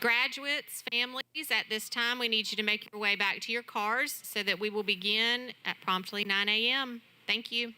Graduates, families, at this time, we need you to make your way back to your cars so that we will begin at promptly 9 a.m. Thank you.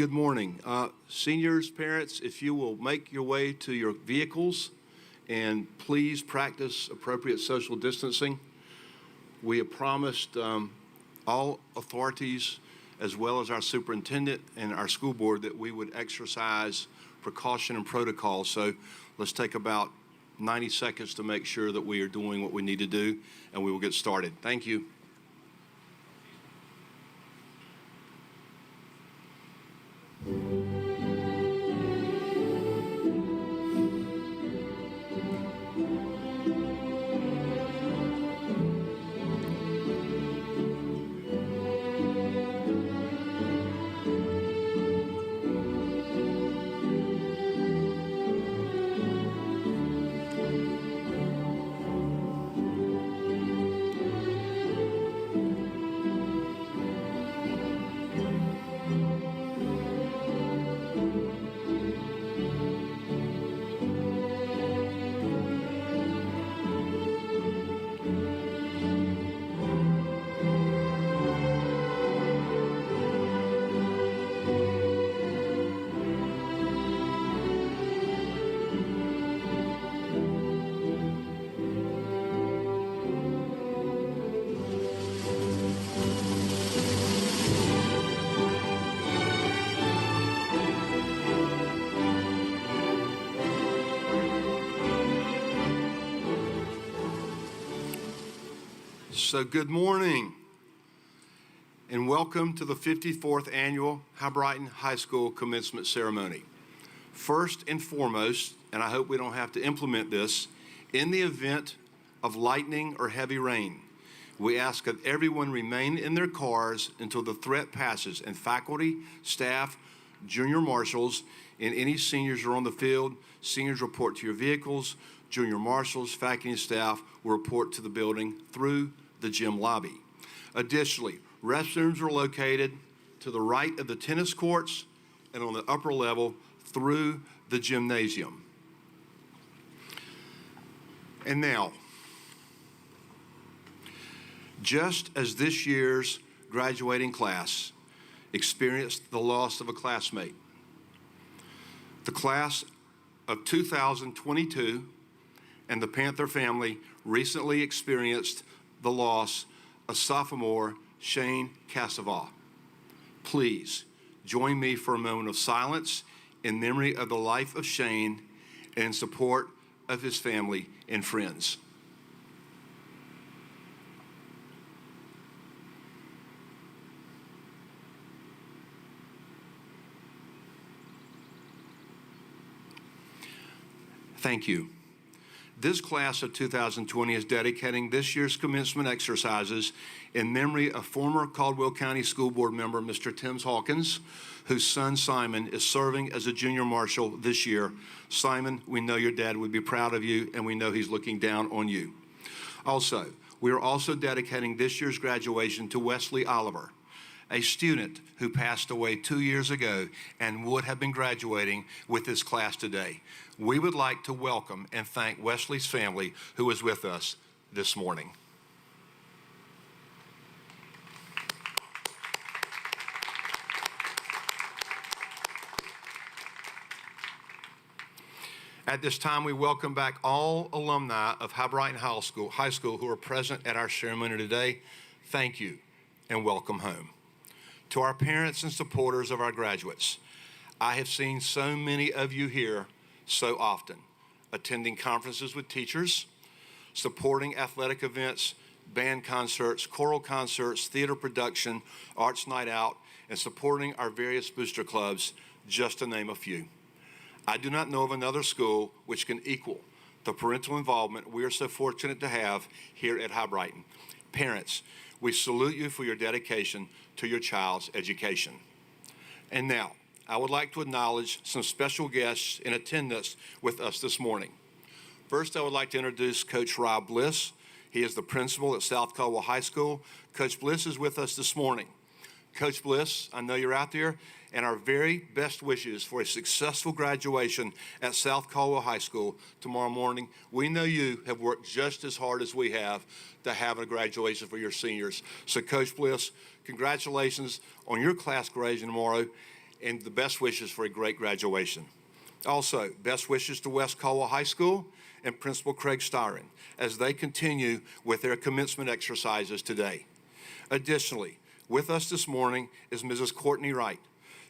Good morning. Seniors, parents, if you will make your way to your vehicles and please practice appropriate social distancing. We have promised all authorities, as well as our superintendent and our school board, that we would exercise precaution and protocol. So let's take about 90 seconds to make sure that we are doing what we need to do, and we will get started. Thank you. So good morning and welcome to the 54th Annual Hibriten High School Commencement Ceremony. First and foremost, and I hope we don't have to implement this, in the event of lightning or heavy rain, we ask that everyone remain in their cars until the threat passes, and faculty, staff, junior marshals, and any seniors who are on the field, seniors report to your vehicles, junior marshals, faculty, and staff will report to the building through the gym lobby. Additionally, restrooms are located to the right of the tennis courts and on the upper level through the gymnasium. And now, just as this year's graduating class experienced the loss of a classmate, the class of 2022 and the Panther family recently experienced the loss of sophomore Shane Cassava. Please join me for a moment of silence in memory of the life of Shane and in support of his family and friends. Thank you. This class of 2020 is dedicating this year's commencement exercises in memory of former Caldwell County School Board member Mr. Tim Hawkins, whose son Simon is serving as a junior marshal this year. Simon, we know your dad would be proud of you, and we know he's looking down on you. Also, we are also dedicating this year's graduation to Wesley Oliver, a student who passed away 2 years ago and would have been graduating with this class today. We would like to welcome and thank Wesley's family who is with us this morning. At this time, we welcome back all alumni of Hibriten High School who are present at our ceremony today. Thank you and welcome home. To our parents and supporters of our graduates, I have seen so many of you here so often, attending conferences with teachers, supporting athletic events, band concerts, choral concerts, theater production, arts night out, and supporting our various booster clubs, just to name a few. I do not know of another school which can equal the parental involvement we are so fortunate to have here at Hibriten. Parents, we salute you for your dedication to your child's education. And now, I would like to acknowledge some special guests in attendance with us this morning. First, I would like to introduce Coach Rob Bliss. He is the principal at South Caldwell High School. Coach Bliss is with us this morning. Coach Bliss, I know you're out there, and our very best wishes for a successful graduation at South Caldwell High School tomorrow morning. We know you have worked just as hard as we have to have a graduation for your seniors. So Coach Bliss, congratulations on your class graduation tomorrow. and the best wishes for a great graduation. Also, best wishes to West Caldwell High School and Principal Craig Styron as they continue with their commencement exercises today. Additionally, with us this morning is Mrs. Courtney Wright,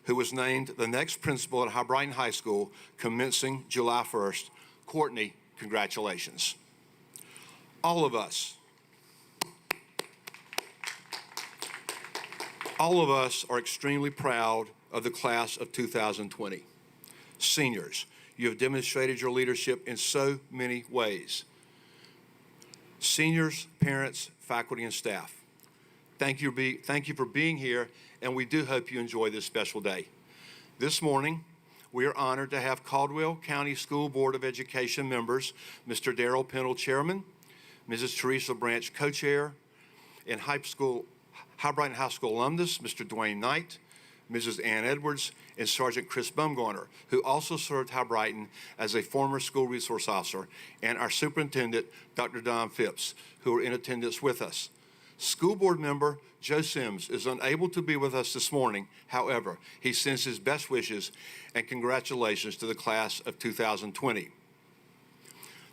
who was named the next principal at Hibriten High School commencing July 1st. Courtney, congratulations. All of us are extremely proud of the class of 2020. Seniors, you have demonstrated your leadership in so many ways. Seniors, parents, faculty, and staff, thank you for being here, and we do hope you enjoy this special day. This morning, we are honored to have Caldwell County School Board of Education members, Mr. Darrell Pennell, Chairman, Mrs. Teresa Branch, Co-Chair, and Hibriten High School alumnus, Mr. Dwayne Knight, Mrs. Ann Edwards, and Sergeant Chris Bumgarner, who also served Hibriten as a former school resource officer, and our superintendent, Dr. Don Phipps, who are in attendance with us. School board member Joe Sims is unable to be with us this morning. However, he sends his best wishes and congratulations to the class of 2020.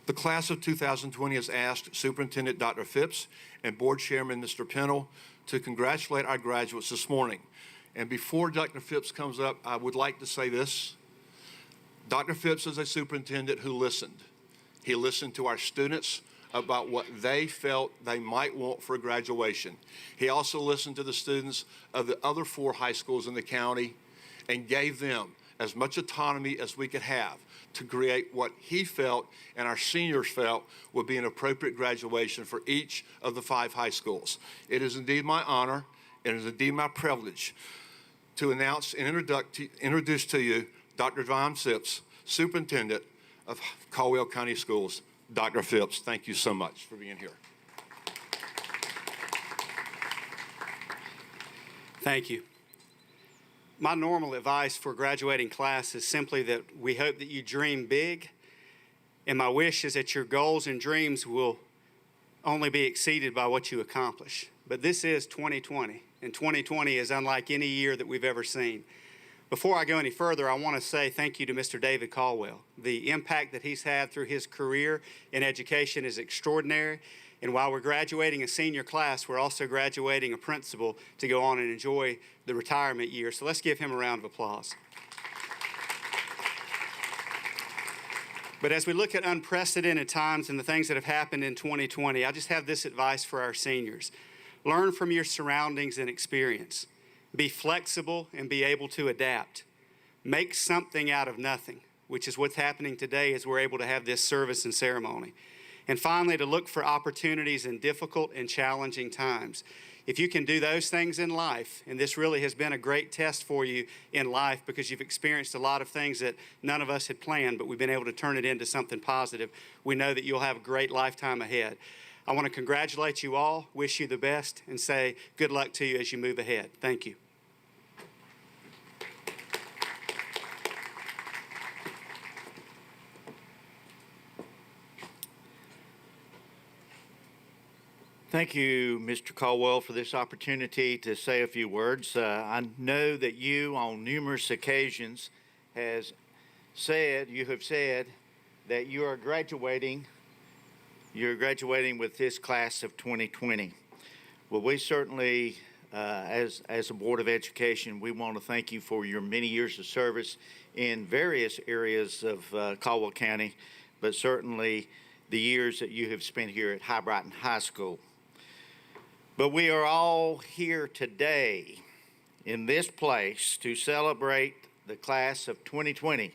The class of 2020 has asked Superintendent Dr. Phipps and Board Chairman Mr. Pennell to congratulate our graduates this morning. And before Dr. Phipps comes up, I would like to say this. Dr. Phipps is a superintendent who listened. He listened to our students about what they felt they might want for graduation. He also listened to the students of the other 4 high schools in the county and gave them as much autonomy as we could have to create what he felt and our seniors felt would be an appropriate graduation for each of the 5 high schools. It is indeed my honor, and it is indeed my privilege to announce and introduce to you Dr. Don Phipps, Superintendent of Caldwell County Schools. Dr. Phipps, thank you so much for being here. Thank you. My normal advice for graduating class is simply that we hope that you dream big, and my wish is that your goals and dreams will only be exceeded by what you accomplish. But this is 2020, and 2020 is unlike any year that we've ever seen. Before I go any further, I want to say thank you to Mr. David Caldwell. The impact that he's had through his career in education is extraordinary. And while we're graduating a senior class, we're also graduating a principal to go on and enjoy the retirement year. So let's give him a round of applause. But as we look at unprecedented times and the things that have happened in 2020, I just have this advice for our seniors. Learn from your surroundings and experience. Be flexible and be able to adapt. Make something out of nothing, which is what's happening today as we're able to have this service and ceremony. And finally, to look for opportunities in difficult and challenging times. If you can do those things in life, and this really has been a great test for you in life because you've experienced a lot of things that none of us had planned, but we've been able to turn it into something positive, we know that you'll have a great lifetime ahead. I want to congratulate you all, wish you the best, and say good luck to you as you move ahead. Thank you. Thank you, Mr. Caldwell, for this opportunity to say a few words. I know that you, on numerous occasions, you have said that you are graduating. You're graduating with this class of 2020. Well, we certainly, as a Board of Education, we want to thank you for your many years of service in various areas of Caldwell County, but certainly the years that you have spent here at Hibriten High School. But we are all here today in this place to celebrate the class of 2020.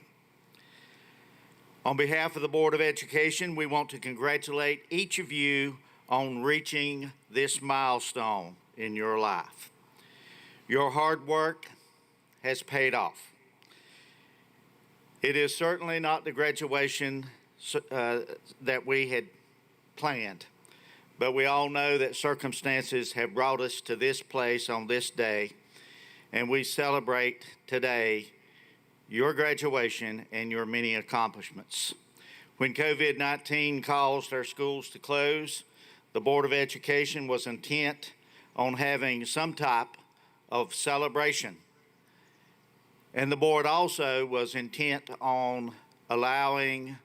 On behalf of the Board of Education, we want to congratulate each of you on reaching this milestone in your life. Your hard work has paid off. It is certainly not the graduation that we had planned. But we all know that circumstances have brought us to this place on this day, and we celebrate today your graduation and your many accomplishments. When COVID-19 caused our schools to close, the Board of Education was intent on having some type of celebration. And the board also was intent on allowing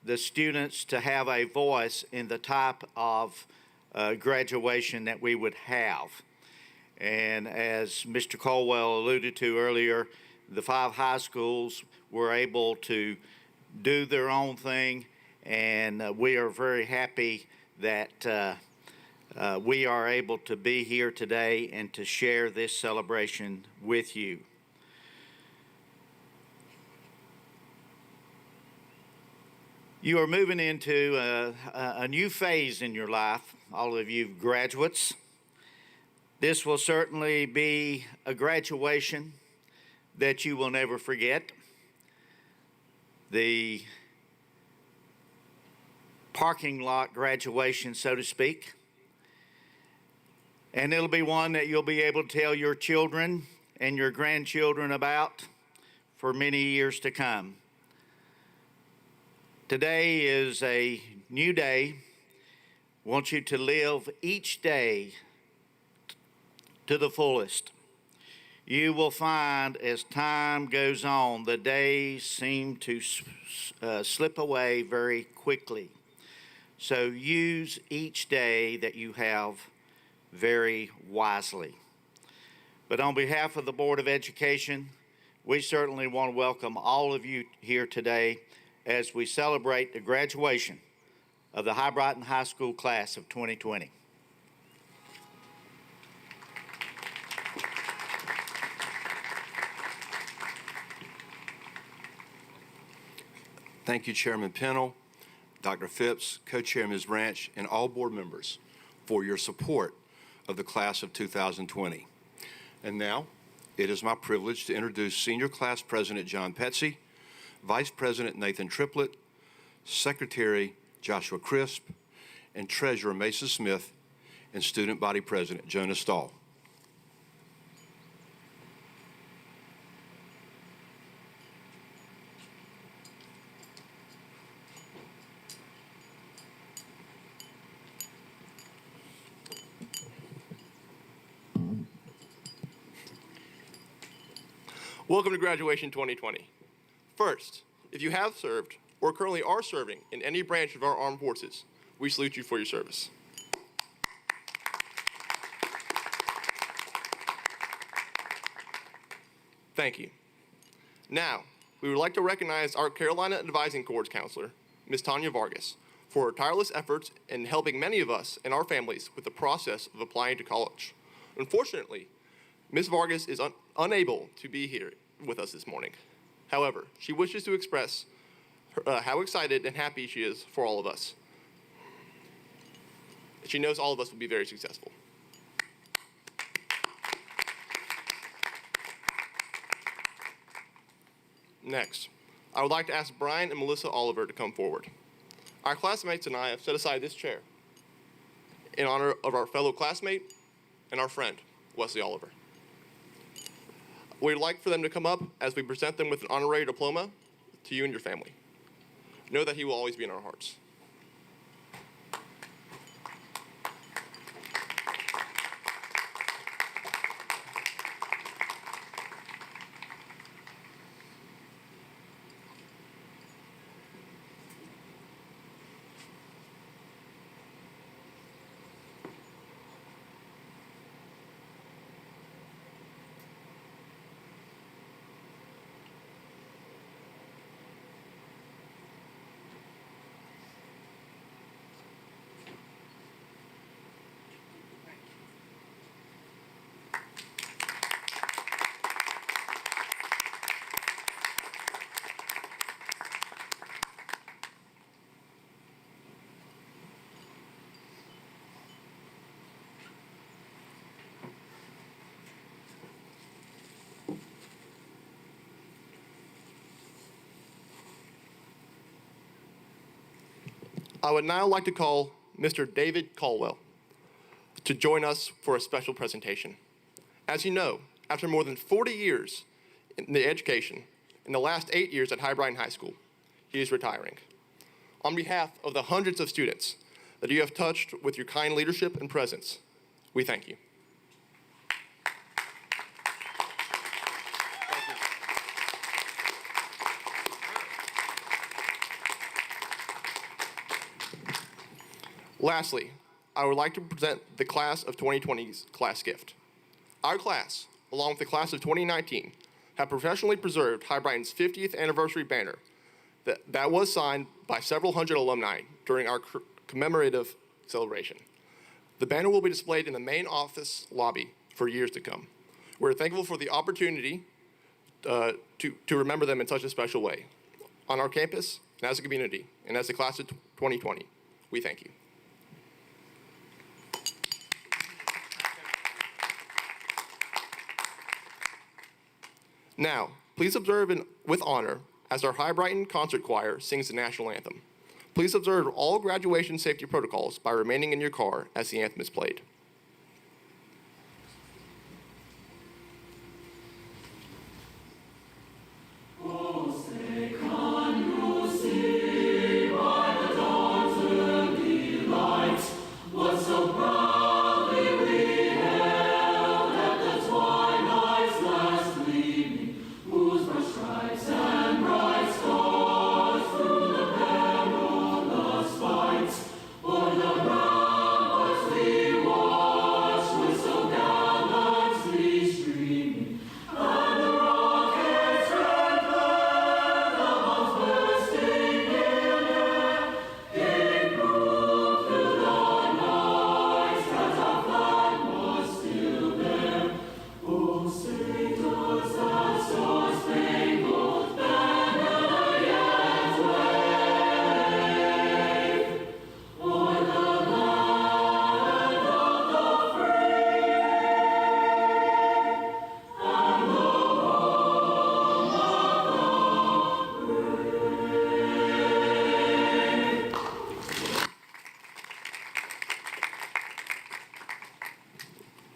the students to have a voice in the type of graduation that we would have. And as Mr. Caldwell alluded to earlier, the 5 high schools were able to do their own thing, and we are very happy that we are able to be here today and to share this celebration with you. You are moving into a new phase in your life, all of you graduates. This will certainly be a graduation that you will never forget. The parking lot graduation, so to speak. And it'll be one that you'll be able to tell your children and your grandchildren about for many years to come. Today is a new day. I want you to live each day to the fullest. You will find as time goes on, the days seem to slip away very quickly. So use each day that you have very wisely. But on behalf of the Board of Education, we certainly want to welcome all of you here today as we celebrate the graduation of the Hibriten High School class of 2020. Thank you, Chairman Pennell, Dr. Phipps, Co-Chair Ms. Branch, and all board members for your support of the class of 2020. And now, it is my privilege to introduce Senior Class President John Petsy, Vice President Nathan Triplett, Secretary Joshua Crisp, and Treasurer Mason Smith, and Student Body President Jonas Stahl. Welcome to Graduation 2020. First, if you have served or currently are serving in any branch of our armed forces, we salute you for your service. Thank you. Now, we would like to recognize our Carolina Advising Corps counselor, Ms. Tanya Vargas, for her tireless efforts in helping many of us and our families with the process of applying to college. Unfortunately, Ms. Vargas is unable to be here with us this morning. However, she wishes to express how excited and happy she is for all of us. She knows all of us will be very successful. Next, I would like to ask Brian and Melissa Oliver to come forward. Our classmates and I have set aside this chair in honor of our fellow classmate and our friend, Wesley Oliver. We'd like for them to come up as we present them with an honorary diploma to you and your family. Know that he will always be in our hearts. I would now like to call Mr. David Caldwell to join us for a special presentation. As you know, after more than 40 years in the education, in the last 8 years at Hibriten High School, he is retiring. On behalf of the hundreds of students that you have touched with your kind leadership and presence, we thank you. Thank you. Lastly, I would like to present the class of 2020's class gift. Our class, along with the class of 2019, have professionally preserved Hibriten's 50th anniversary banner that was signed by several hundred alumni during our commemorative celebration. The banner will be displayed in the main office lobby for years to come. We're thankful for the opportunity to remember them in such a special way. On our campus, and as a community, and as the class of 2020, we thank you. Now, please observe with honor as our Hibriten Concert Choir sings the National Anthem. Please observe all graduation safety protocols by remaining in your car as the anthem is played.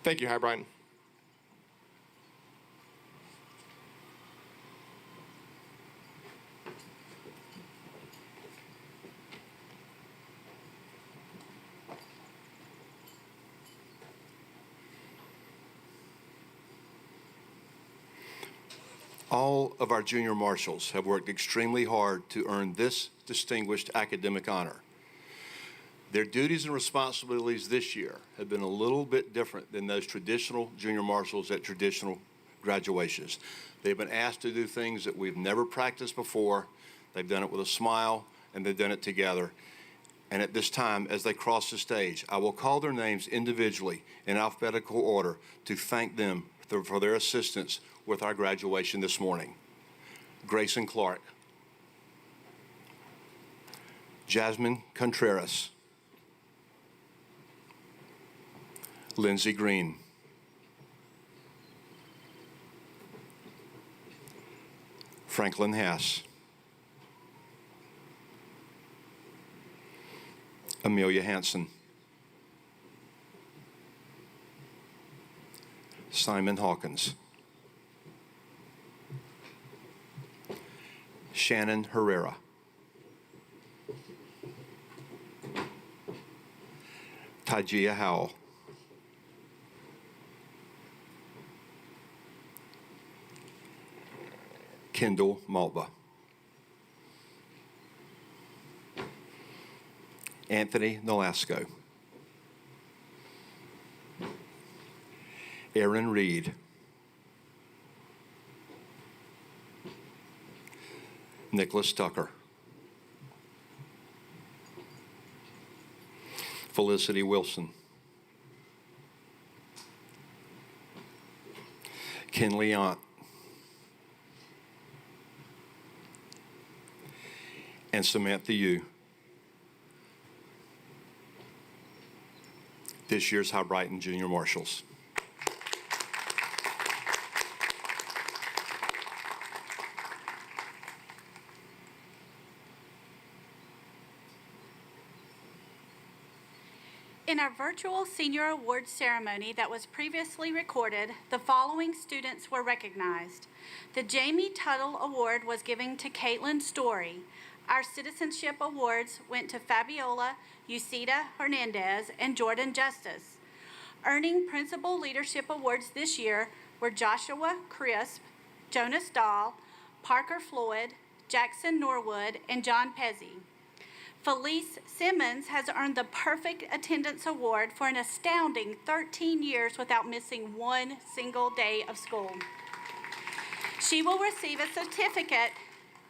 Thank you, Hibriten. All of our junior marshals have worked extremely hard to earn this distinguished academic honor. Their duties and responsibilities this year have been a little bit different than those traditional junior marshals at traditional graduations. They've been asked to do things that we've never practiced before. They've done it with a smile, and they've done it together. And at this time, as they cross the stage, I will call their names individually in alphabetical order to thank them for their assistance with our graduation this morning. Grayson Clark, Jasmine Contreras, Lindsay Green, Franklin Hass, Amelia Hansen, Simon Hawkins, Shannon Herrera, Tajia Howell, Kendall Malba, Anthony Nolasco, Aaron Reed, Nicholas Tucker, Felicity Wilson, Ken Leont, and Samantha Yu. This year's Hibriten Junior Marshals. In our virtual senior awards ceremony that was previously recorded, the following students were recognized. The Jamie Tuttle Award was given to Caitlin Story. Our citizenship awards went to Fabiola Ucida Hernandez and Jordan Justice. Earning principal leadership awards this year were Joshua Crisp, Jonas Dahl, Parker Floyd, Jackson Norwood, and John Pezzi. Felice Simmons has earned the Perfect Attendance Award for an astounding 13 years without missing one single day of school. She will receive a certificate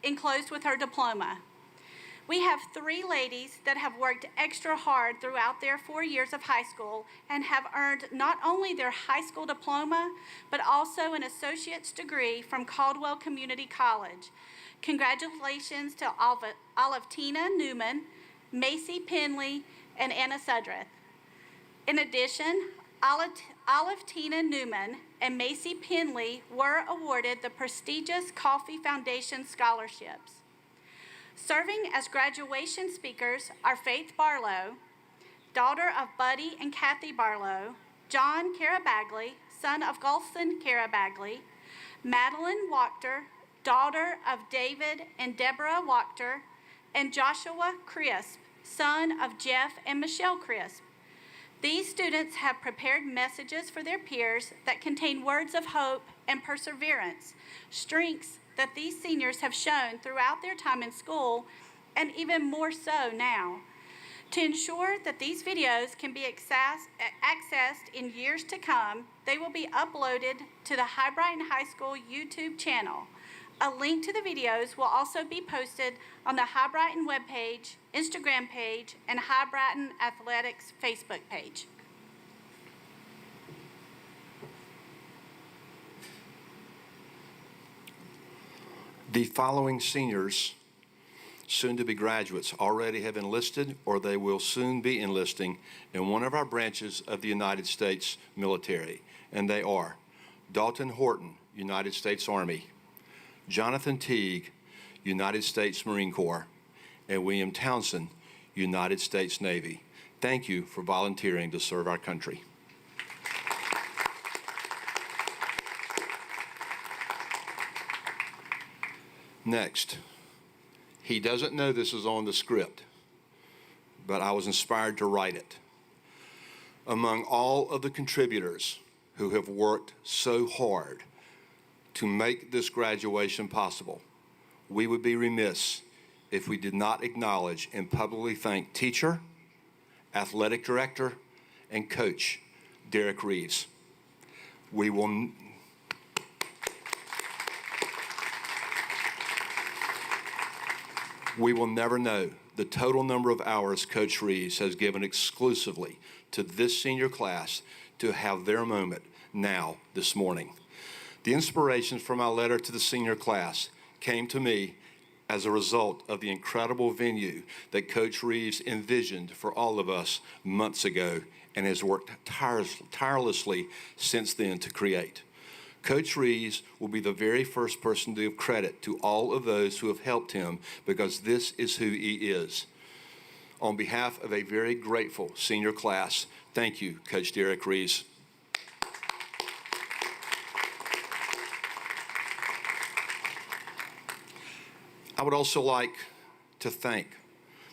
enclosed with her diploma. We have 3 ladies that have worked extra hard throughout their 4 years of high school and have earned not only their high school diploma, but also an associate's degree from Caldwell Community College. Congratulations to Alexis Newman, Macy Penley, and Anna Sudreth. In addition, Alexis Newman and Macy Penley were awarded the prestigious Coffee Foundation scholarships. Serving as graduation speakers are Faith Barlow, daughter of Buddy and Kathy Barlow, John Carabagley, son of Gulson Carabagley, Madeline Wachter, daughter of David and Deborah Wachter, and Joshua Crisp, son of Jeff and Michelle Crisp. These students have prepared messages for their peers that contain words of hope and perseverance, strengths that these seniors have shown throughout their time in school, and even more so now. To ensure that these videos can be accessed in years to come, they will be uploaded to the Hibriten High School YouTube channel. A link to the videos will also be posted on the Hibriten webpage, Instagram page, and Hibriten Athletics Facebook page. The following seniors, soon to be graduates, already have enlisted or they will soon be enlisting in one of our branches of the United States military. And they are Dalton Horton, United States Army, Jonathan Teague, United States Marine Corps, and William Townsend, United States Navy. Thank you for volunteering to serve our country. Next, he doesn't know this is on the script, but I was inspired to write it. Among all of the contributors who have worked so hard to make this graduation possible, we would be remiss if we did not acknowledge and publicly thank teacher, athletic director, and coach Derek Reeves. We will never know the total number of hours Coach Reeves has given exclusively to this senior class to have their moment now this morning. The inspiration for my letter to the senior class came to me as a result of the incredible venue that Coach Reeves envisioned for all of us months ago and has worked tirelessly since then to create. Coach Reeves will be the very first person to give credit to all of those who have helped him, because this is who he is. On behalf of a very grateful senior class, thank you, Coach Derek Reeves. I would also like to thank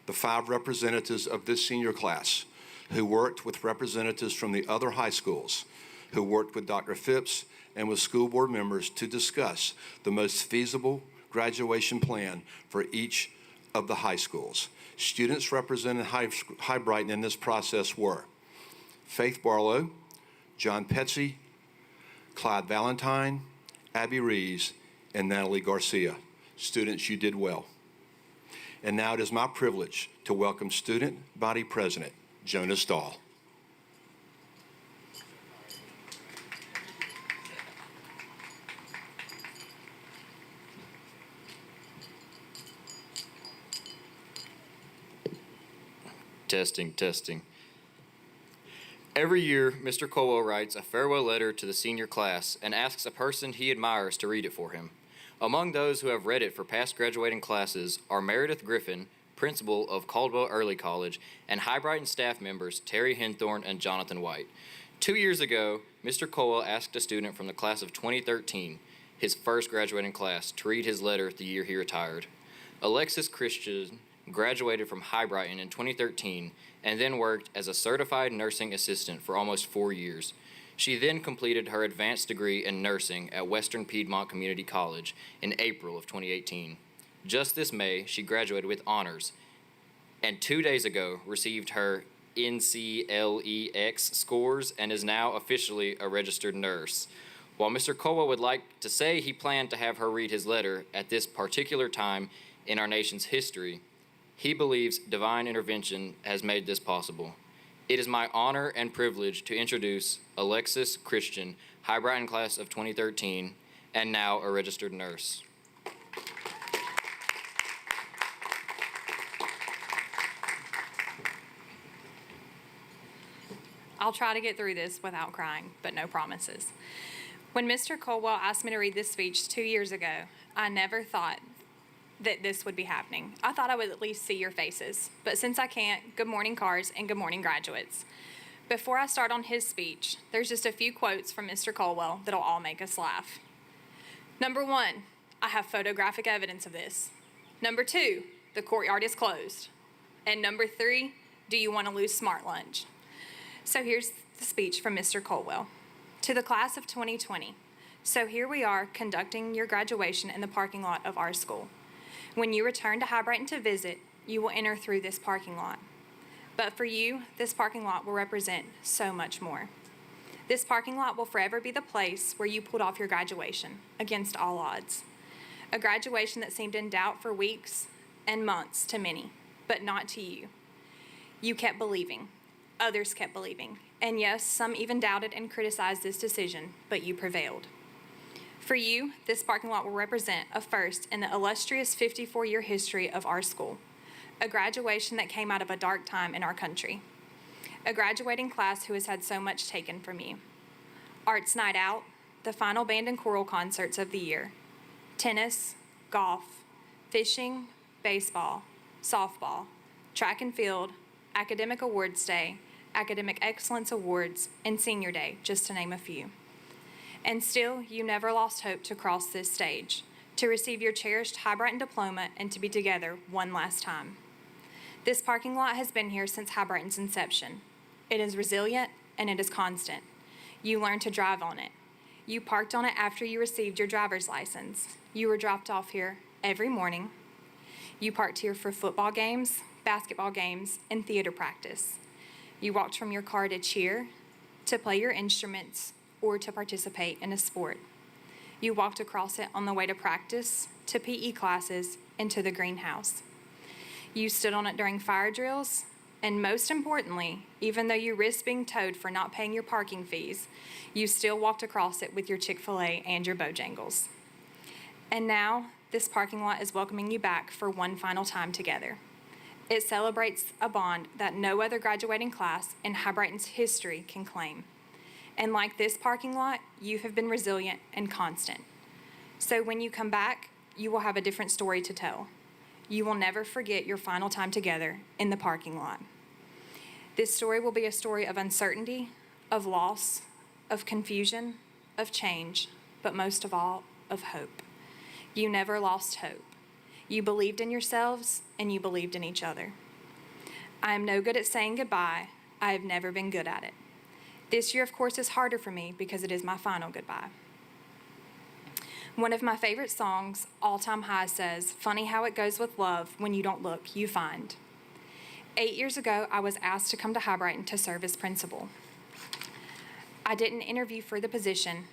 the 5 representatives of this senior class who worked with representatives from the other high schools, who worked with Dr. Phipps and with school board members to discuss the most feasible graduation plan for each of the high schools. Students represented Hibriten in this process were Faith Barlow, John Petsy, Clyde Valentine, Abby Reeves, and Natalie Garcia. Students, you did well. And now it is my privilege to welcome Student Body President Jonas Dahl. Testing, testing. Every year, Mr. Caldwell writes a farewell letter to the senior class and asks a person he admires to read it for him. Among those who have read it for past graduating classes are Meredith Griffin, principal of Caldwell Early College, and Hibriten staff members Terry Henthorne and Jonathan White. 2 years ago, Mr. Caldwell asked a student from the class of 2013, his first graduating class, to read his letter the year he retired. Alexis Christian graduated from Hibriten in 2013 and then worked as a certified nursing assistant for almost 4 years. She then completed her advanced degree in nursing at Western Piedmont Community College in April of 2018. Just this May, she graduated with honors and 2 days ago received her NCLEX scores and is now officially a registered nurse. While Mr. Caldwell would like to say he planned to have her read his letter at this particular time in our nation's history, he believes divine intervention has made this possible. It is my honor and privilege to introduce Alexis Christian, Hibriten class of 2013, and now a registered nurse. I'll try to get through this without crying, but no promises. When Mr. Caldwell asked me to read this speech 2 years ago, I never thought that this would be happening. I thought I would at least see your faces, but since I can't, good morning, cars, and good morning, graduates. Before I start on his speech, there's just a few quotes from Mr. Caldwell that'll all make us laugh. Number 1, I have photographic evidence of this. Number 2, the courtyard is closed. And number 3, do you want to lose smart lunch? So here's the speech from Mr. Caldwell. To the class of 2020, so here we are conducting your graduation in the parking lot of our school. When you return to Hibriten to visit, you will enter through this parking lot. But for you, this parking lot will represent so much more. This parking lot will forever be the place where you pulled off your graduation, against all odds. A graduation that seemed in doubt for weeks and months to many, but not to you. You kept believing. Others kept believing. And yes, some even doubted and criticized this decision, but you prevailed. For you, this parking lot will represent a first in the illustrious 54-year history of our school. A graduation that came out of a dark time in our country. A graduating class who has had so much taken from you. Arts night out, the final band and choral concerts of the year. Tennis, golf, fishing, baseball, softball, track and field, academic awards day, academic excellence awards, and senior day, just to name a few. And still, you never lost hope to cross this stage, to receive your cherished Hibriten diploma and to be together one last time. This parking lot has been here since Hibriten's inception. It is resilient and it is constant. You learned to drive on it. You parked on it after you received your driver's license. You were dropped off here every morning. You parked here for football games, basketball games, and theater practice. You walked from your car to cheer, to play your instruments, or to participate in a sport. You walked across it on the way to practice, to PE classes, and to the greenhouse. You stood on it during fire drills, and most importantly, even though you risked being towed for not paying your parking fees, you still walked across it with your Chick-fil-A and your Bojangles. And now, this parking lot is welcoming you back for one final time together. It celebrates a bond that no other graduating class in Hibriten's history can claim. And like this parking lot, you have been resilient and constant. So when you come back, you will have a different story to tell. You will never forget your final time together in the parking lot. This story will be a story of uncertainty, of loss, of confusion, of change, but most of all, of hope. You never lost hope. You believed in yourselves, and you believed in each other. I am no good at saying goodbye. I have never been good at it. This year, of course, is harder for me because it is my final goodbye. One of my favorite songs, All Time High, says, "Funny how it goes with love, when you don't look, you find." 8 years ago, I was asked to come to Hibriten to serve as principal. I didn't interview for the position.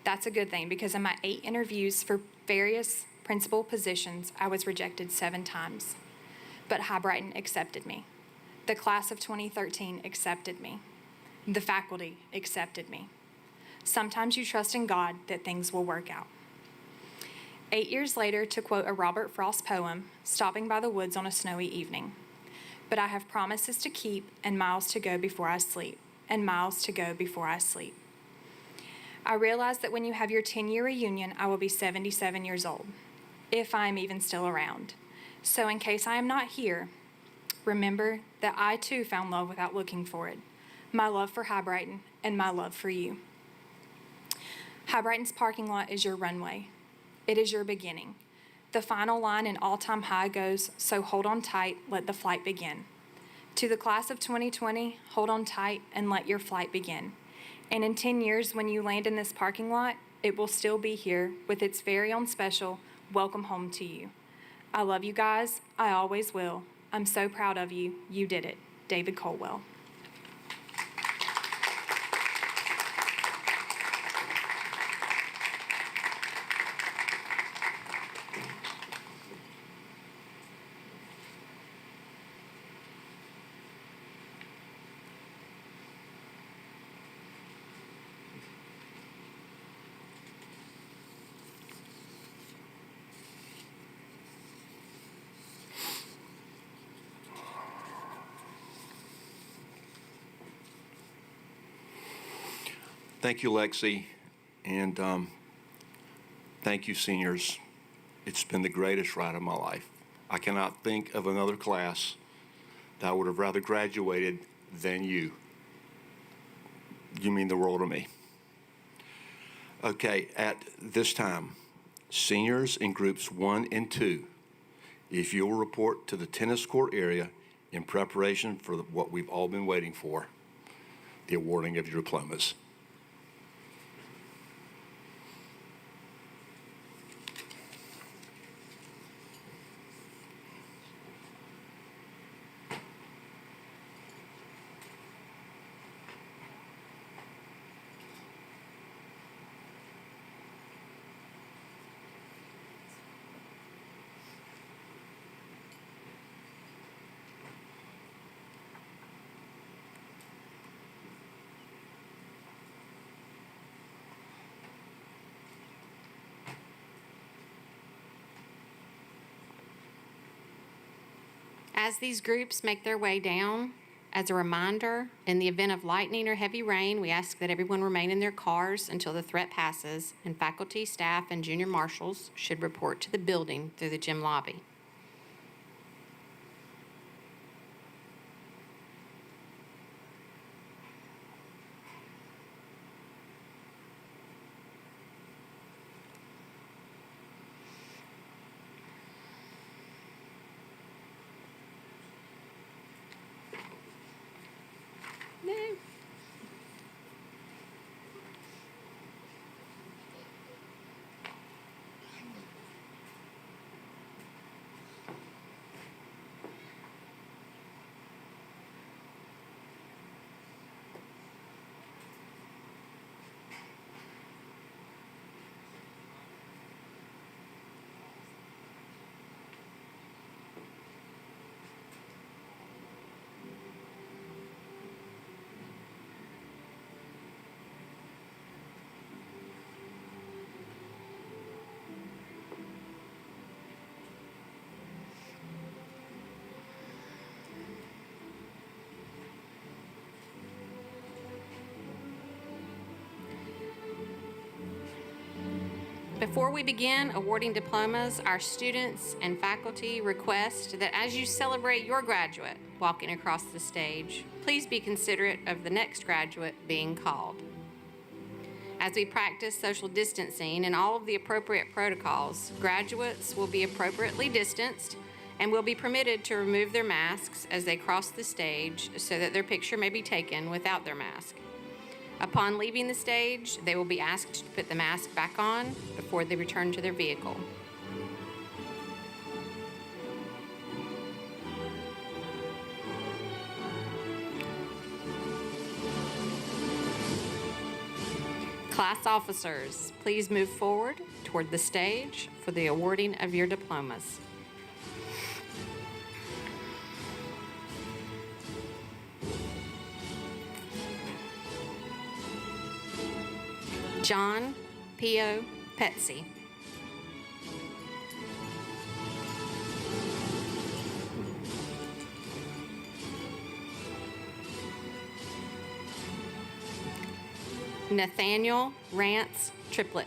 That's a good thing, because in my 8 interviews for various principal positions, I was rejected 7 times. But Hibriten accepted me. The class of 2013 accepted me. The faculty accepted me. Sometimes you trust in God that things will work out. 8 years later, to quote a Robert Frost poem, stopping by the woods on a snowy evening. But I have promises to keep and miles to go before I sleep, and miles to go before I sleep. I realize that when you have your 10-year reunion, I will be 77 years old, if I am even still around. So in case I am not here, remember that I too found love without looking for it. My love for Hibriten and my love for you. Hibriten's parking lot is your runway. It is your beginning. The final line in All Time High goes, "So hold on tight, let the flight begin." To the class of 2020, hold on tight and let your flight begin. And in 10 years, when you land in this parking lot, it will still be here with its very own special welcome home to you. I love you guys. I always will. I'm so proud of you. You did it. David Caldwell. Thank you, Lexi, and thank you, seniors. It's been the greatest ride of my life. I cannot think of another class that I would have rather graduated than you. You mean the world to me. Okay, at this time, seniors in groups 1 and 2, if you will report to the tennis court area in preparation for what we've all been waiting for, the awarding of your diplomas. As these groups make their way down, as a reminder, in the event of lightning or heavy rain, we ask that everyone remain in their cars until the threat passes, and faculty, staff, and junior marshals should report to the building through the gym lobby. Before we begin awarding diplomas, our students and faculty request that as you celebrate your graduate walking across the stage, please be considerate of the next graduate being called. As we practice social distancing and all of the appropriate protocols, graduates will be appropriately distanced and will be permitted to remove their masks as they cross the stage so that their picture may be taken without their mask. Upon leaving the stage, they will be asked to put the mask back on before they return to their vehicle. Class officers, please move forward toward the stage for the awarding of your diplomas. John Pio Petsy. Nathaniel Rance Triplett.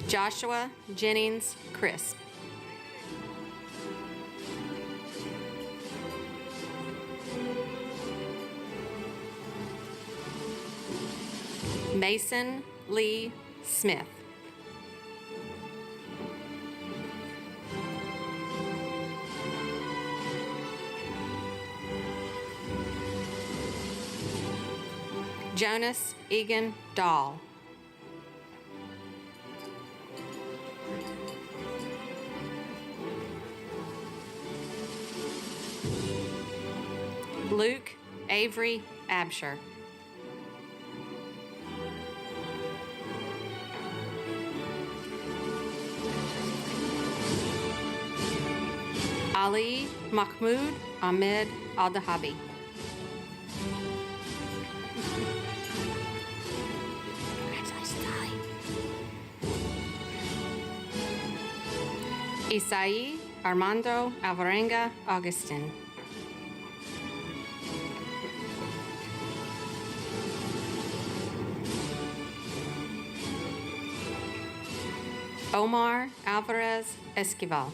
Joshua Jennings Crisp. Mason Lee Smith. Jonas Egan Dahl. Luke Avery Absher. Ali Mahmoud Ahmed Al-Dahabi. Congratulations, Ali. Isai Armando Alvarenga Augustin. Omar Alvarez Esquivel.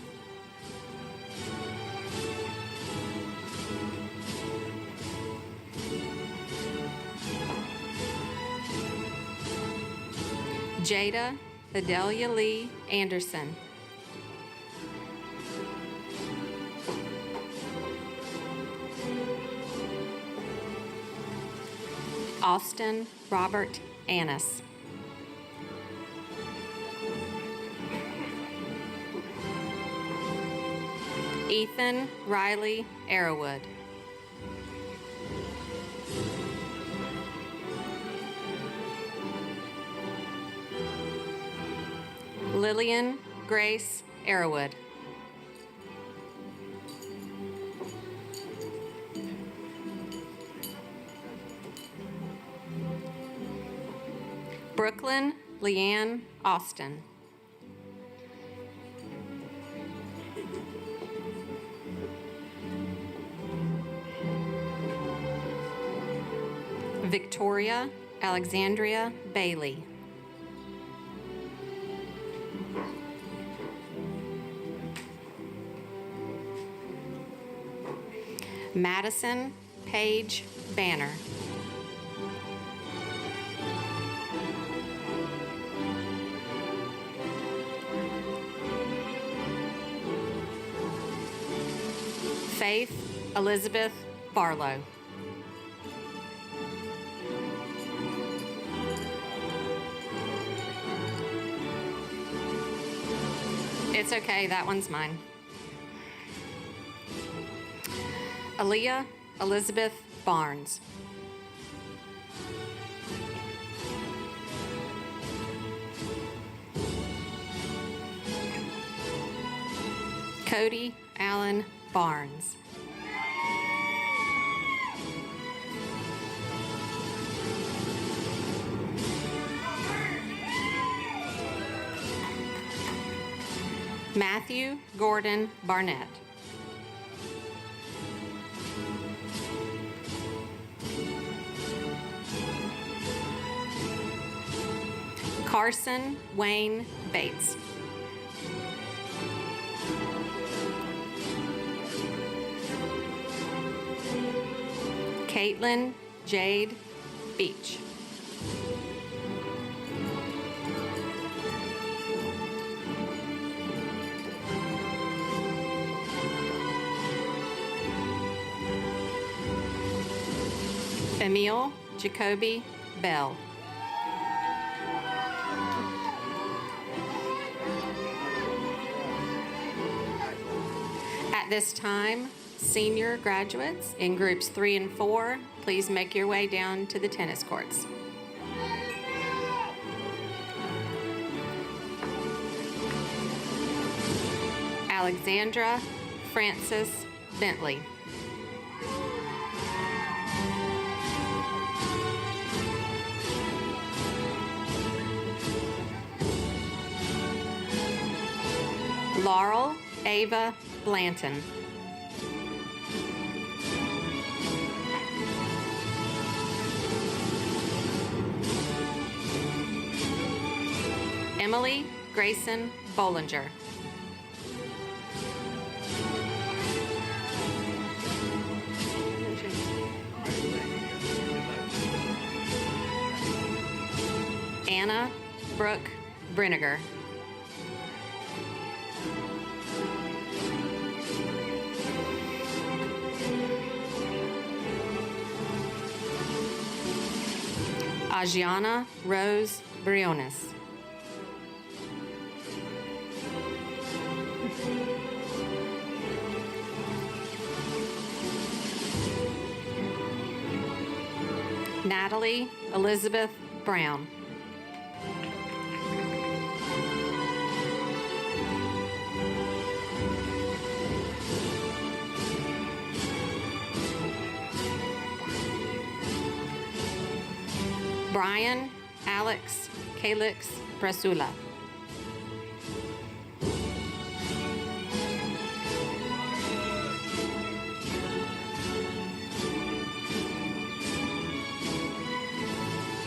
Jada Adelia Lee Anderson. Austin Robert Annis. Ethan Riley Arrowwood. Lillian Grace Arrowwood. Brooklyn Leanne Austin. Victoria Alexandria Bailey. Madison Page Banner. Faith Elizabeth Barlow. It's okay, that one's mine. Aaliyah Elizabeth Barnes. Cody Allen Barnes. Matthew Gordon Barnett. Carson Wayne Bates. Caitlin Jade Beach. Emil Jacoby Bell. At this time, senior graduates in groups 3 and 4, please make your way down to the tennis courts. Alexandra Frances Bentley. Laurel Ava Blanton. Emily Grayson Bollinger. Anna Brooke Brenniger. Ajiana Rose Briones. Natalie Elizabeth Brown. Brian Alex Calix Brasula.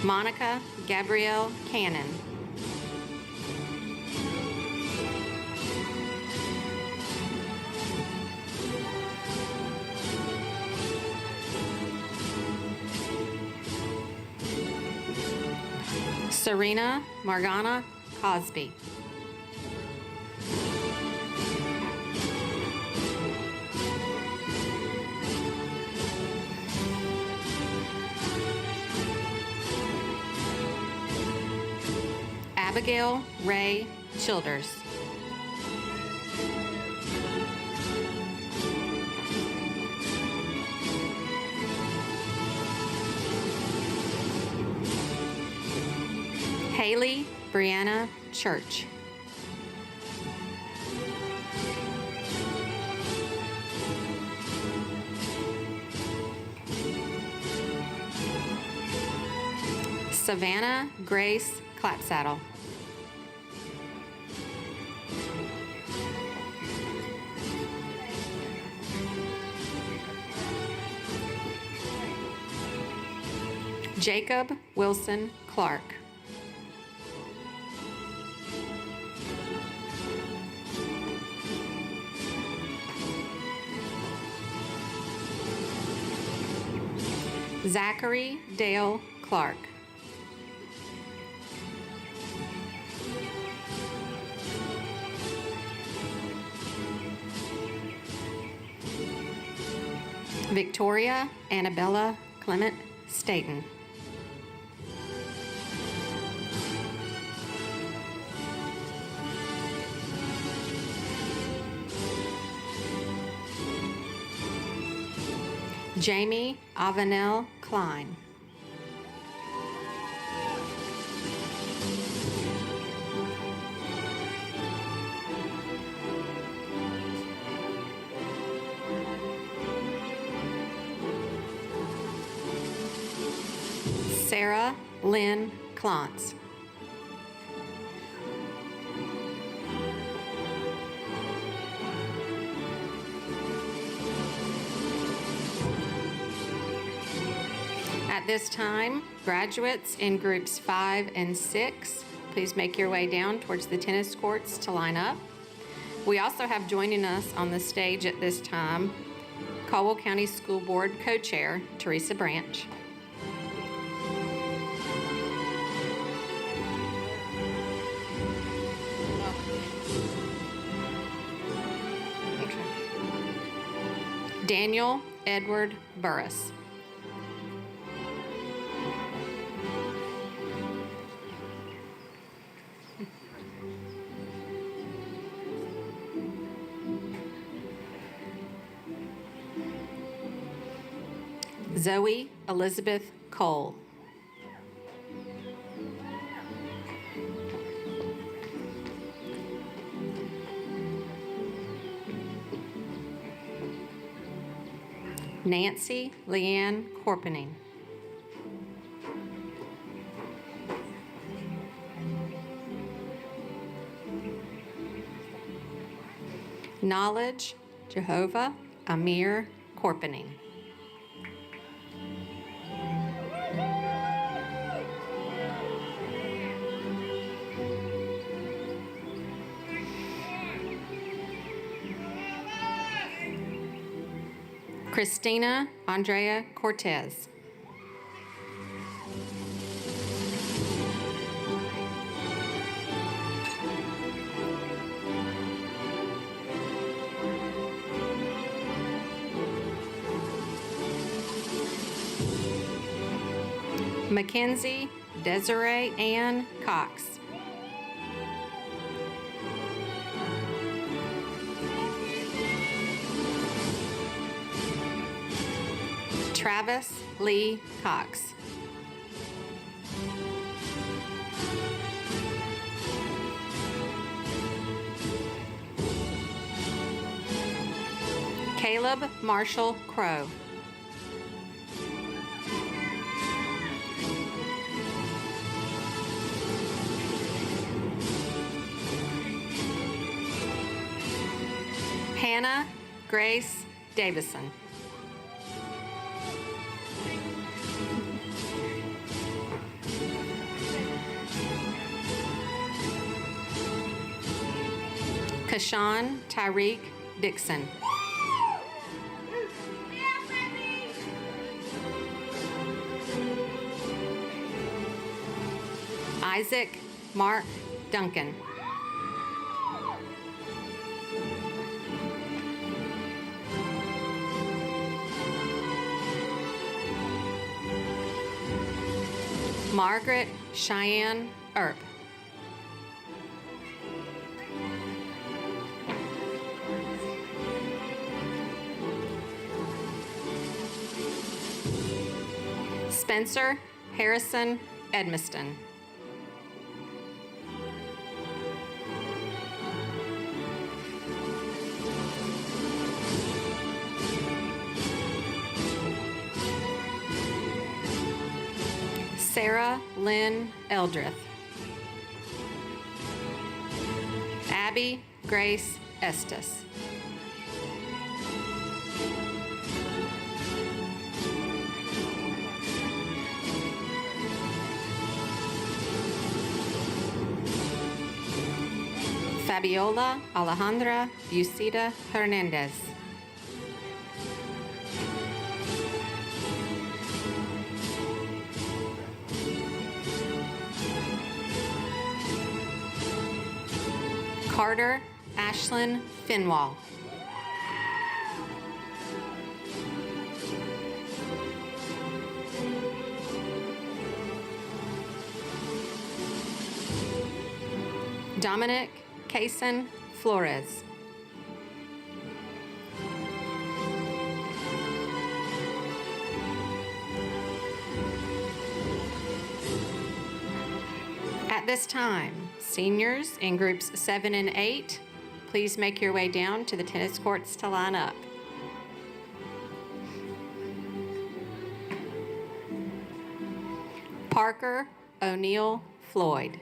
Monica Gabrielle Cannon. Serena Margana Cosby. Abigail Ray Childers. Haley Brianna Church. Savannah Grace Clapsaddle. Jacob Wilson Clark. Zachary Dale Clark. Victoria Annabella Clement Staten. Jamie Avenel Klein. Sarah Lynn Clontz. At this time, graduates in groups 5 and 6, please make your way down towards the tennis courts to line up. We also have joining us on the stage at this time, Caldwell County School Board Co-Chair, Teresa Branch. Daniel Edward Burris. Zoe Elizabeth Cole. Nancy Leanne Corpening. Knowledge Jehovah Amir Corpening. Christina Andrea Cortez. Mackenzie Desiree Ann Cox. Travis Lee Cox. Caleb Marshall Crow. Hannah Grace Davison. Kashawn Tyreek Dixon. Isaac Mark Duncan. Margaret Cheyenne Earp. Spencer Harrison Edmiston. Sarah Lynn Eldrith. Abby Grace Estes. Fabiola Alejandra Bucida Hernandez. Carter Ashlyn Finwall. Dominic Kaysen Flores. At this time, seniors in groups 7 and 8, please make your way down to the tennis courts to line up. Parker O'Neill Floyd.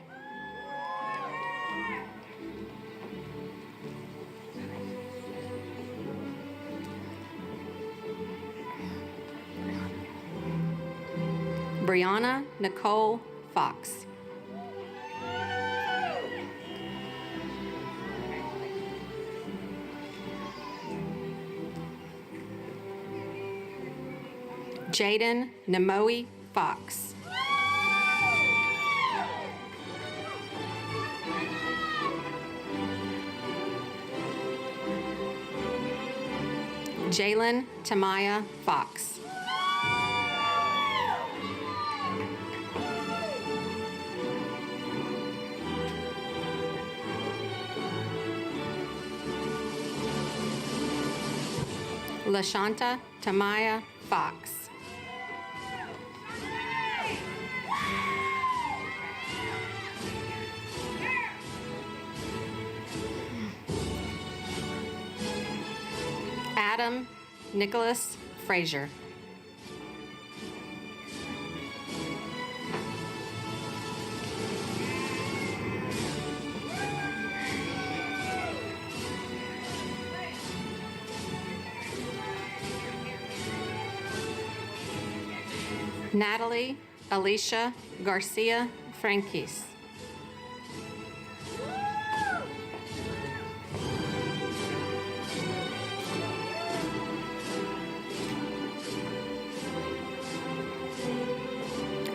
Brianna Nicole Fox. Jaden Nemoe Fox. Jalen Tamaya Fox. LaShanta Tamaya Fox. Adam Nicholas Frazier. Natalie Alicia Garcia Franquis.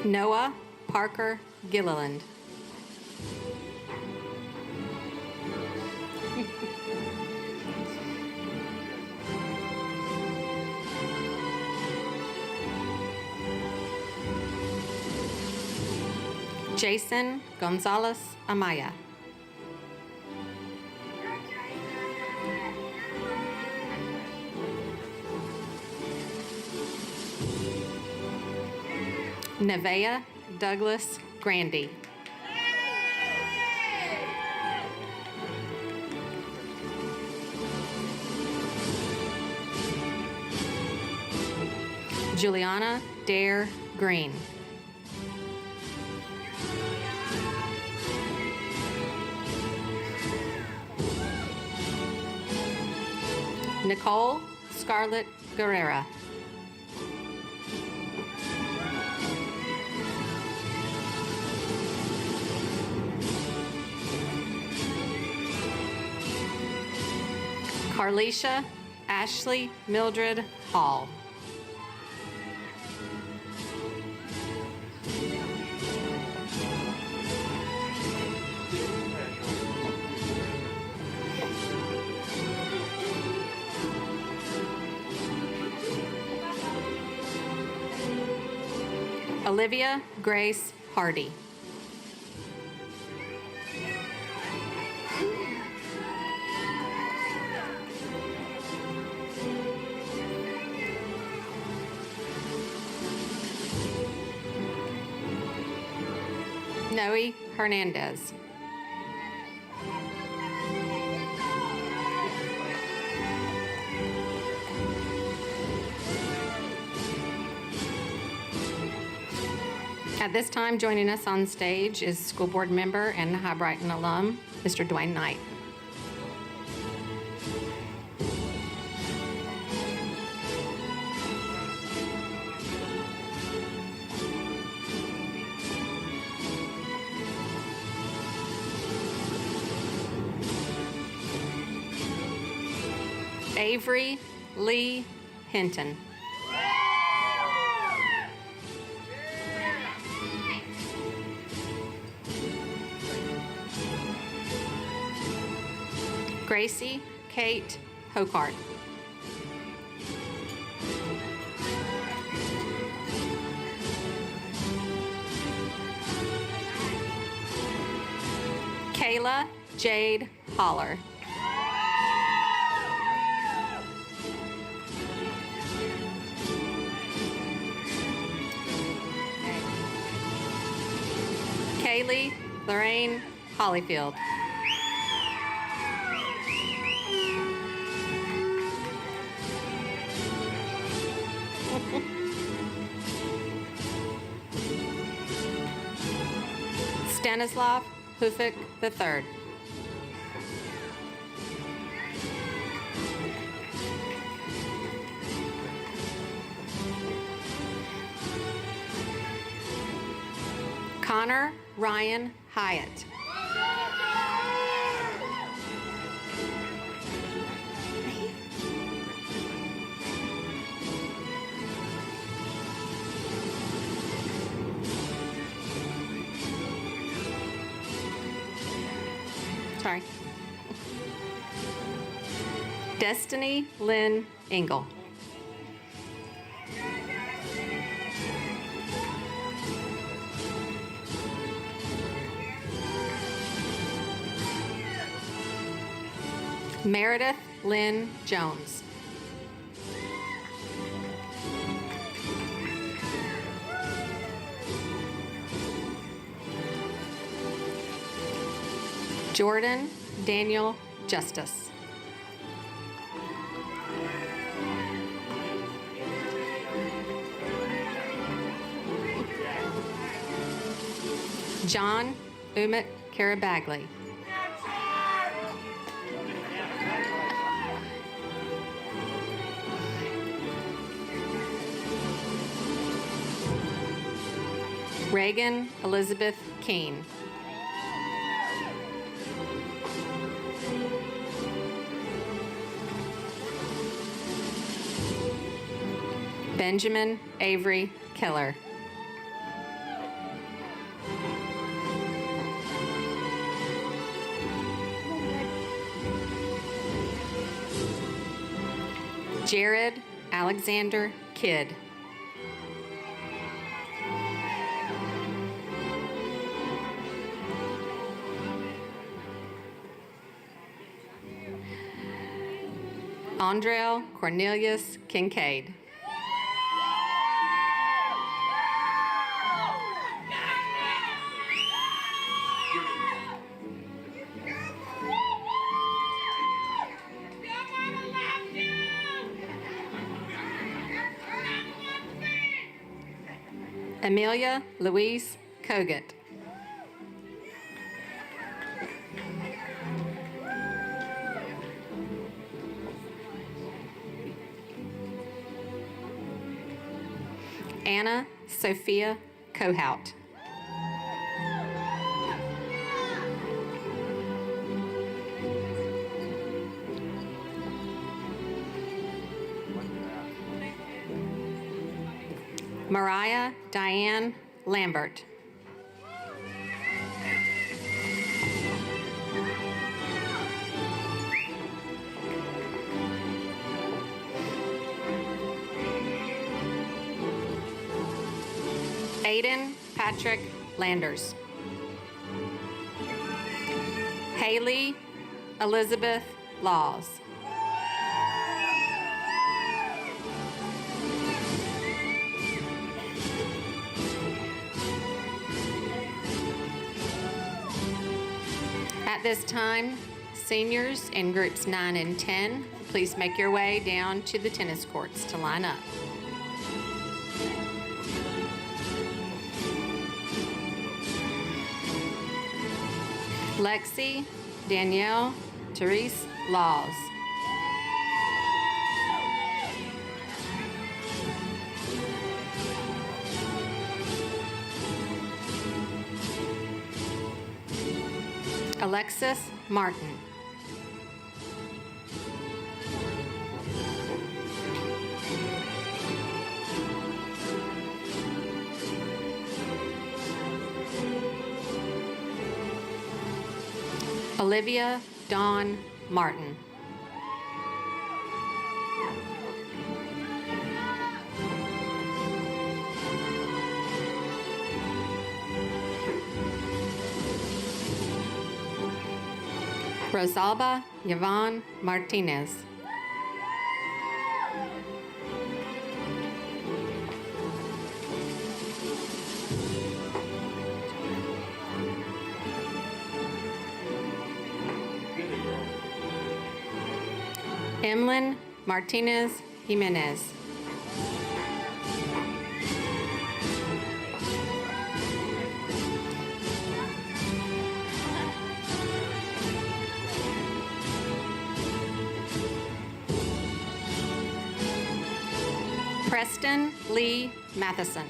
Noah Parker Gilliland. Jason Gonzalez Amaya. Nevaeh Douglas Grandy. Juliana Dare Green. Nicole Scarlett Guerrera. Carlisha Ashley Mildred Hall. Olivia Grace Hardy. Noe Hernandez. At this time, joining us on stage is school board member and Hibriten alum, Mr. Dwayne Knight. Avery Lee Hinton. Gracie Kate Hokart. Kayla Jade Holler. Kaylee Lorraine Hollyfield. Stanislav Hufik III. Connor Ryan Hyatt. Sorry. Destiny Lynn Engel. Meredith Lynn Jones. Jordan Daniel Justice. John Umit Karabagli. Reagan Elizabeth Keene. Benjamin Avery Keller. Jared Alexander Kidd. Andrell Cornelius Kincaid. Amelia Louise Kogut. Anna Sophia Kohout. Mariah Diane Lambert. Aiden Patrick Landers. Haley Elizabeth Laws. At this time, seniors in groups 9 and 10, please make your way down to the tennis courts to line up. Lexi Danielle Therese Laws. Alexis Martin. Olivia Dawn Martin. Rosalba Yvonne Martinez. Emlyn Martinez Jimenez. Preston Lee Matheson.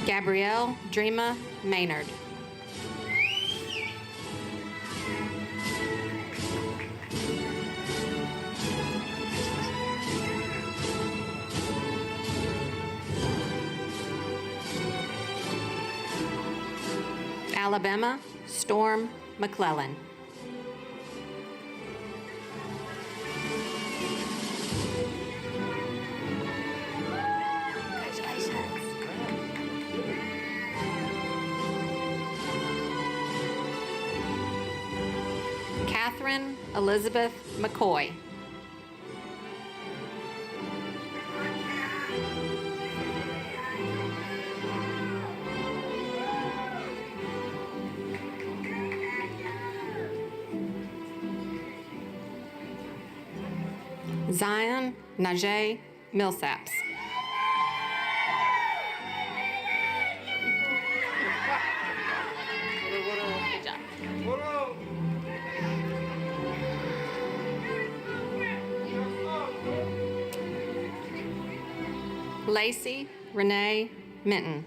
Gabrielle Dreama Maynard. Alabama Storm McClellan. Catherine Elizabeth McCoy. Zion Najee Millsaps. Good job. Lacey Renee Minton.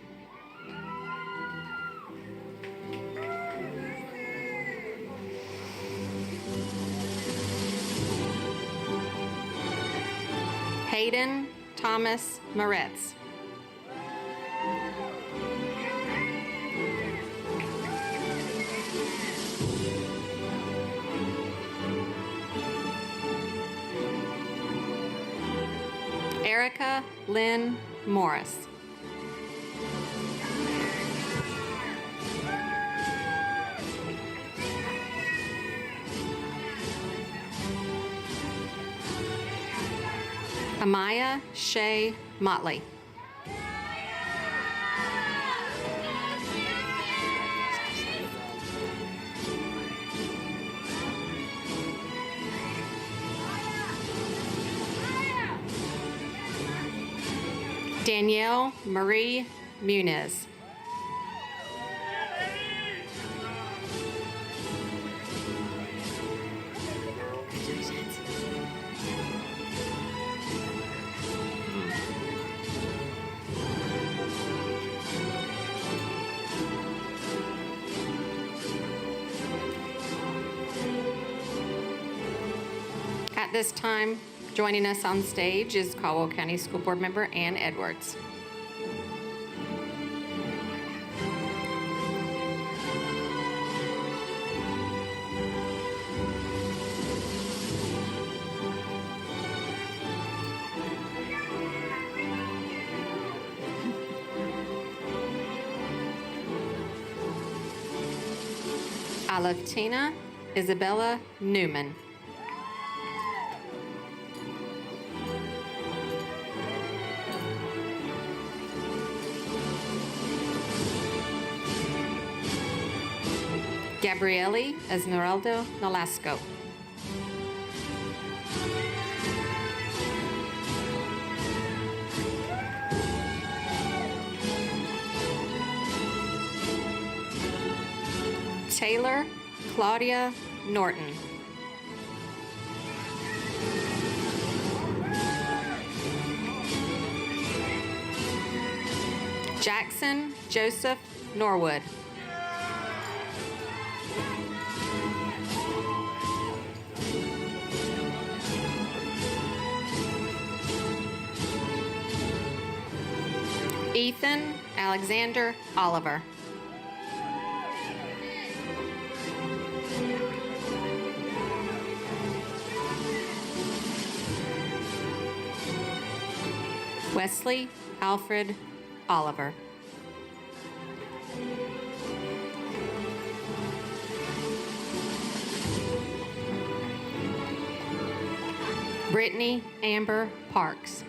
Hayden Thomas Moretz. Erica Lynn Morris. Amaya Shea Motley. Danielle Marie Muniz. At this time, joining us on stage is Caldwell County School Board member Ann Edwards. Alexis Isabella Newman. Gabriele Esmeralda Nolasco. Taylor Claudia Norton. Jackson Joseph Norwood. Ethan Alexander Oliver. Wesley Alfred Oliver. Brittany Amber Parks.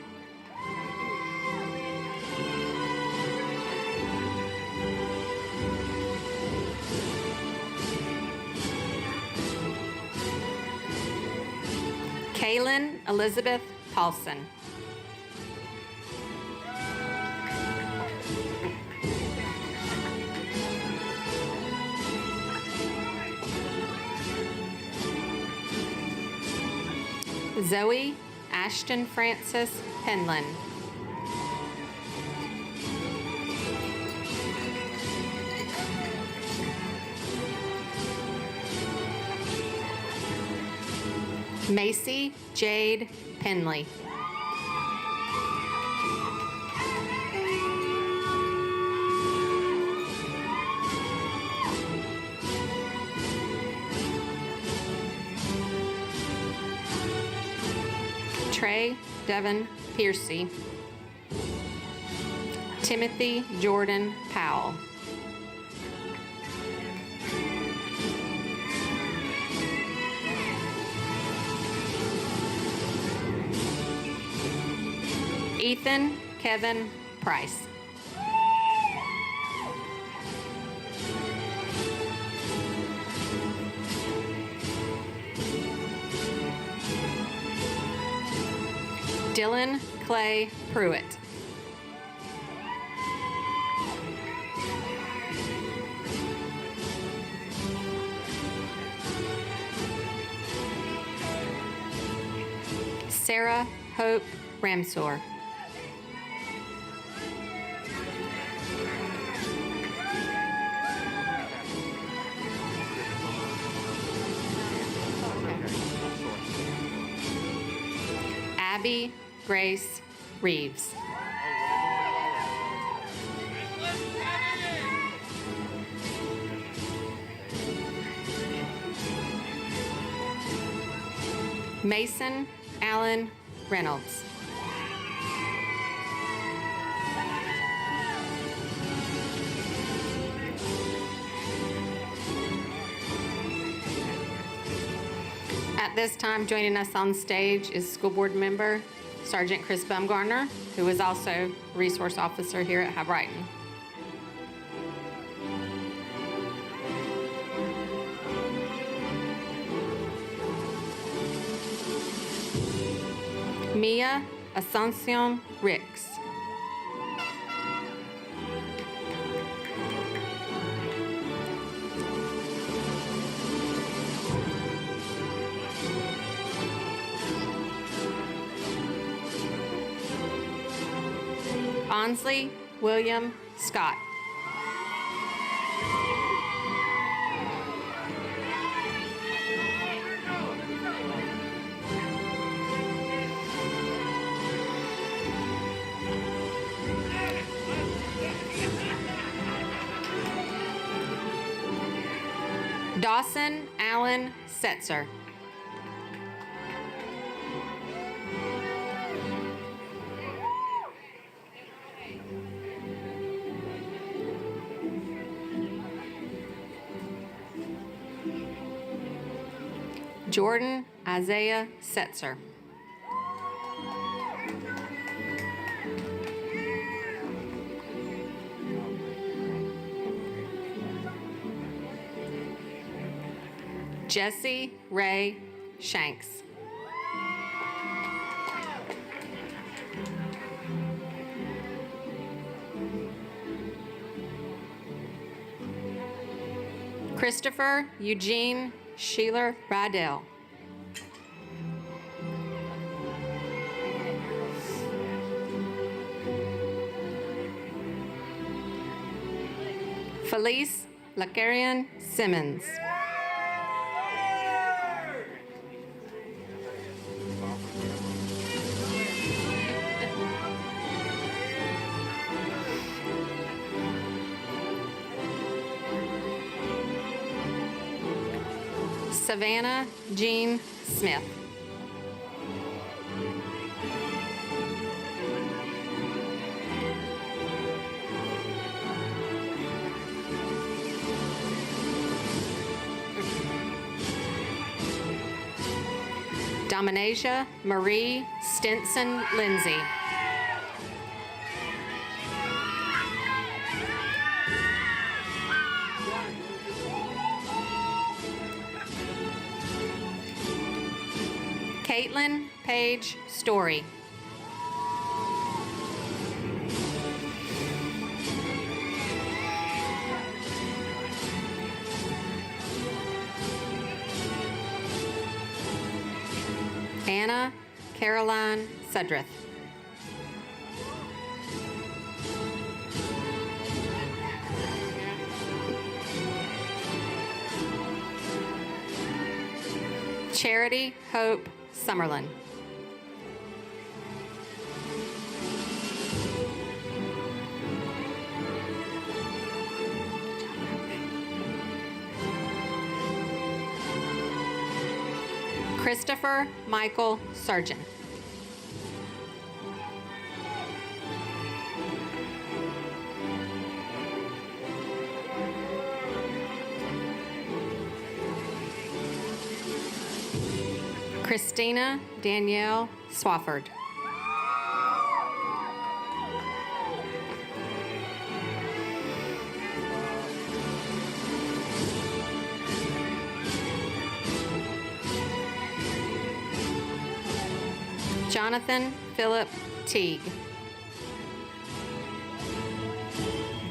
Kaylin Elizabeth Paulson. Zoe Ashton Francis Penland. Macy Jade Penley. Trey Devon Piercy. Timothy Jordan Powell. Ethan Kevin Price. Dylan Clay Pruitt. Sarah Hope Ramsor. Abby Grace Reeves. Mason Allen Reynolds. At this time, joining us on stage is school board member Sergeant Chris Bumgarner, who is also resource officer here at Hibriten. Mia Asuncion Ricks. Bonsley William Scott. Dawson Allen Setzer. Jordan Isaiah Setzer. Jesse Ray Shanks. Christopher Eugene Sheeler Rydell. Felice Lacarian Simmons. Savannah Jean Smith. Dominasia Marie Stinson Lindsay. Caitlin Page Story. Anna Caroline Sudreth. Charity Hope Summerlin. Christopher Michael Surgeon. Christina Danielle Swafford. Jonathan Philip Teague.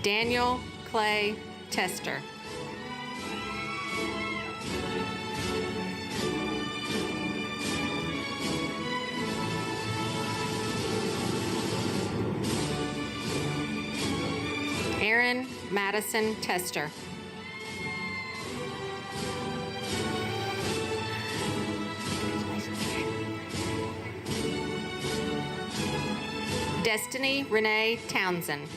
Daniel Clay Tester. Aaron Madison Tester. Destiny Renee Townsend.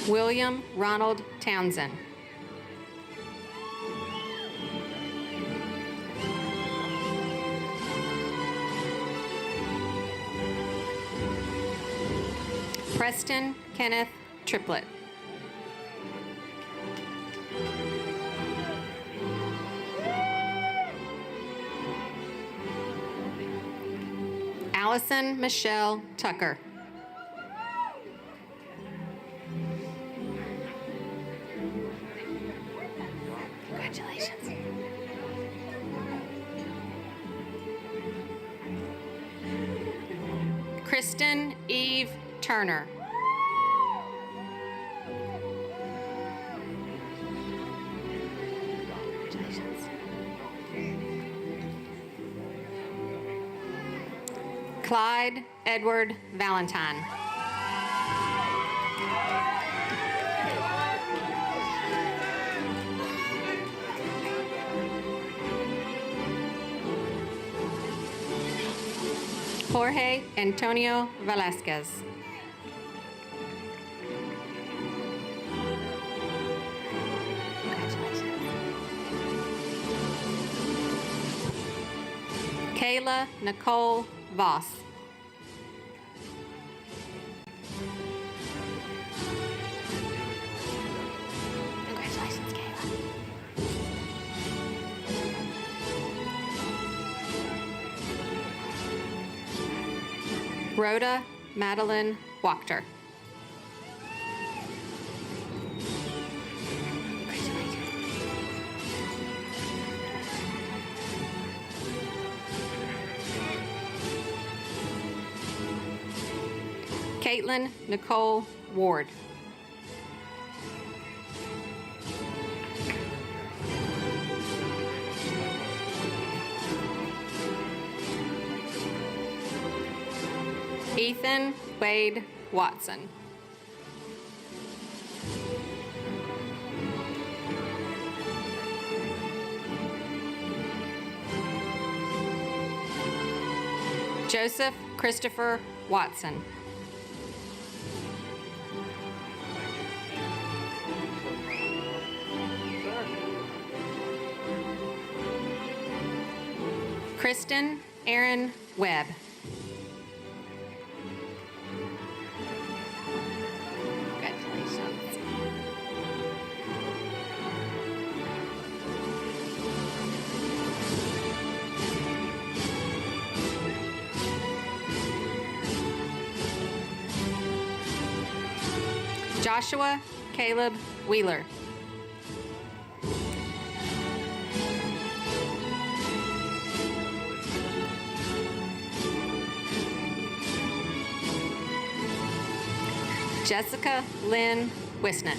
William Ronald Townsend. Preston Kenneth Triplett. Allison Michelle Tucker. Congratulations. Kristen Eve Turner. Clyde Edward Valentine. Jorge Antonio Velasquez. Kayla Nicole Voss. Congratulations, Kayla. Rhoda Madeline Wachter. Caitlin Nicole Ward. Ethan Wade Watson. Joseph Christopher Watson. Kristen Aaron Webb. Congratulations. Joshua Caleb Wheeler. Jessica Lynn Wisnett.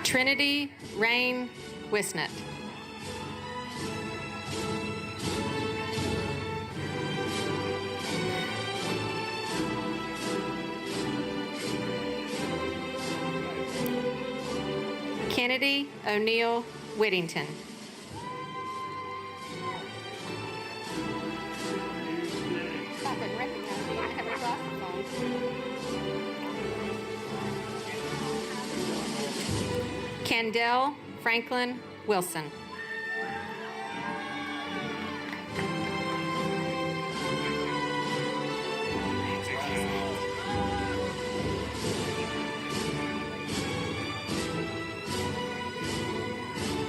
Trinity Rain Wisnett. Kennedy O'Neill Whittington. I couldn't recognize you. I have my glasses on. Kendall Franklin Wilson.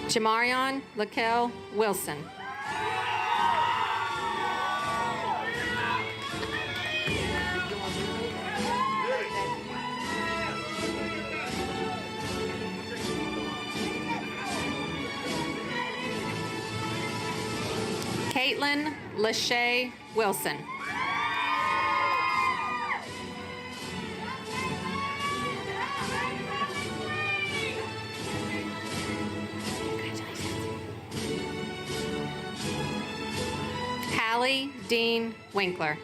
Jamarion Lakel Wilson. Caitlin Lachey Wilson. Hallie Dean Winkler.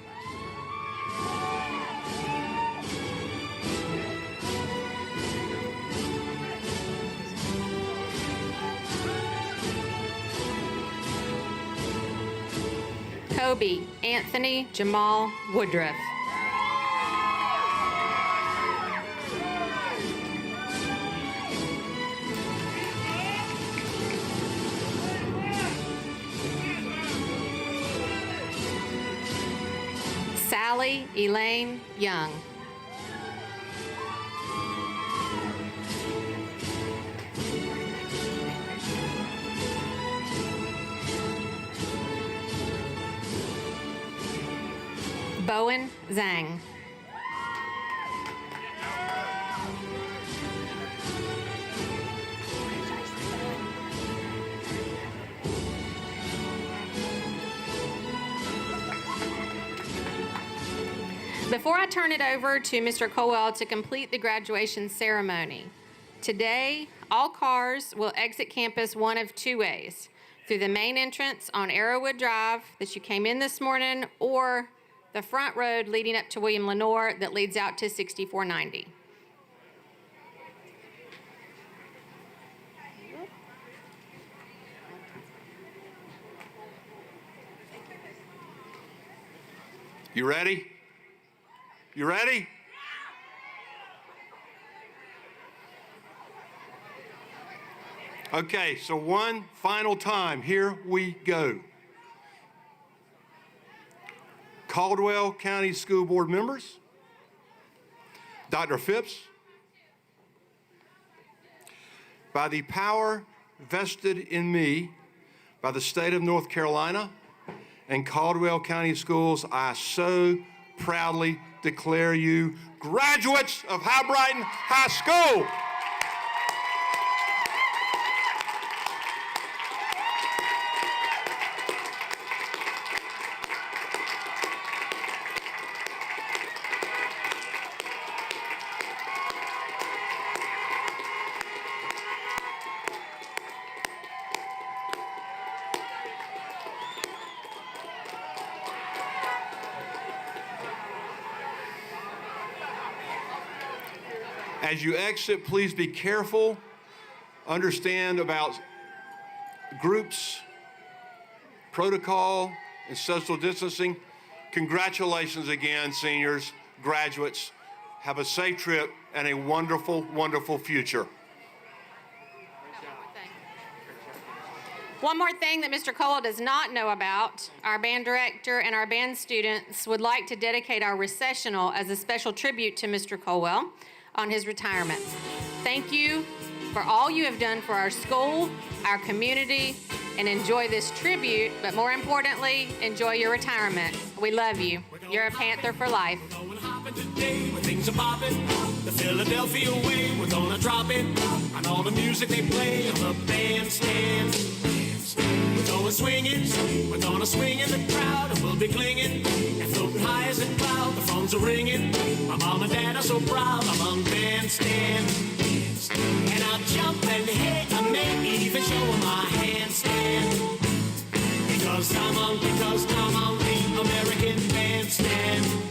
Kobe Anthony Jamal Woodruff. Sally Elaine Young. Bowen Zhang. Before I turn it over to Mr. Caldwell to complete the graduation ceremony, today all cars will exit campus one of two ways: through the main entrance on Arrowwood Drive that you came in this morning, or the front road leading up to William Lenore that leads out to 6490. You ready? You ready? Okay, so one final time. Here we go. Caldwell County School Board members, Dr. Phipps, by the power vested in me by the state of North Carolina and Caldwell County Schools, I so proudly declare you graduates of Hibriten High School. As you exit, please be careful. Understand about groups, protocol, and social distancing. Congratulations again, seniors, graduates. Have a safe trip and a wonderful, wonderful future. One more thing that Mr. Caldwell does not know about, our band director and our band students would like to dedicate our recessional as a special tribute to Mr. Caldwell on his retirement. Thank you for all you have done for our school, our community, and enjoy this tribute, but more importantly, enjoy your retirement. We love you. You're a Panther for life. Today, where things are popping, the Philadelphia way, we're gonna drop it on all the music they play on the bandstand. We're going swinging, we're gonna swing in the crowd, and we'll be clinging and floating high as a cloud. The phones are ringing, my mom and dad are so proud. I'm on bandstand, and I'll jump and hit, I may even show 'em my handstand. Because I'm on the American bandstand.